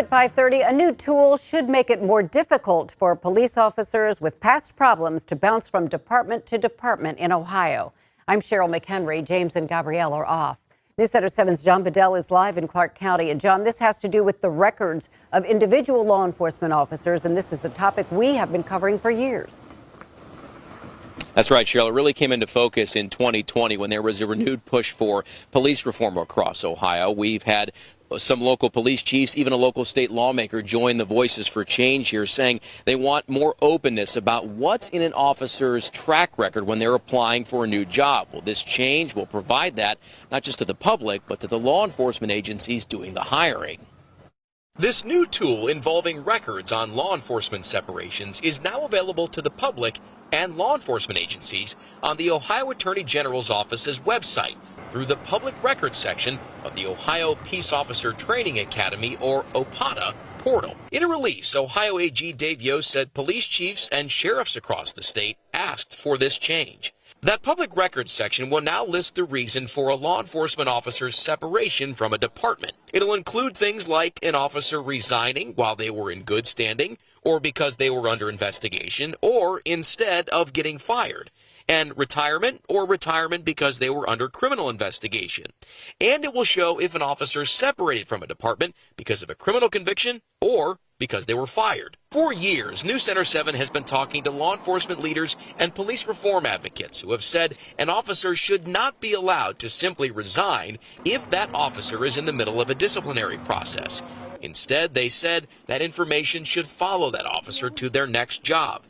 at 5:30, a new tool should make it more difficult for police officers with past problems to bounce from department to department in Ohio. I'm Cheryl McHenry. James and Gabrielle are off. News Center 7's John Bedell is live in Clark County. And John, this has to do with the records of individual law enforcement officers, and this is a topic we have been covering for years. That's right, Cheryl. It really came into focus in 2020 when there was a renewed push for police reform across Ohio. We've had some local police chiefs, even a local state lawmaker, join the Voices for Change here, saying they want more openness about what's in an officer's track record when they're applying for a new job. Well, this change will provide that not just to the public, but to the law enforcement agencies doing the hiring. This new tool involving records on law enforcement separations is now available to the public and law enforcement agencies on the Ohio Attorney General's office's website through the public records section of the Ohio Peace Officer Training Academy, or OPATA, portal. In a release, Ohio AG Dave Yost said police chiefs and sheriffs across the state asked for this change. That public records section will now list the reason for a law enforcement officer's separation from a department. It'll include things like an officer resigning while they were in good standing, or because they were under investigation, or instead of getting fired, and retirement or retirement because they were under criminal investigation. And it will show if an officer separated from a department because of a criminal conviction or because they were fired. For years, News Center 7 has been talking to law enforcement leaders and police reform advocates who have said an officer should not be allowed to simply resign if that officer is in the middle of a disciplinary process. Instead, they said that information should follow that officer to their next job.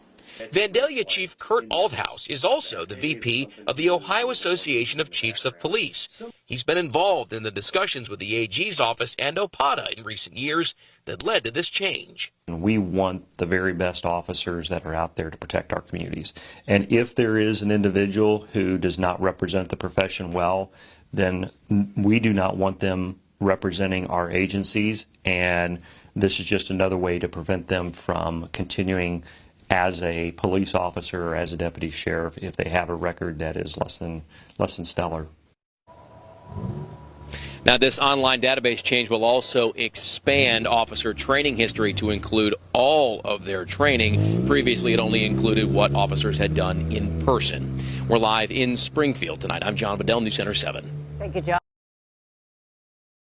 Vandalia Chief Kurt Althouse is also the VP of the Ohio Association of Chiefs of Police. He's been involved in the discussions with the AG's office and OPATA in recent years that led to this change. We want the very best officers that are out there to protect our communities. And if there is an individual who does not represent the profession well, then we do not want them representing our agencies, and this is just another way to prevent them from continuing as a police officer or as a deputy sheriff if they have a record that is less than stellar. Now, this online database change will also expand officer training history to include all of their training. Previously, it only included what officers had done in person. We're live in Springfield tonight. I'm John Bedell, News Center 7. Thank you, John.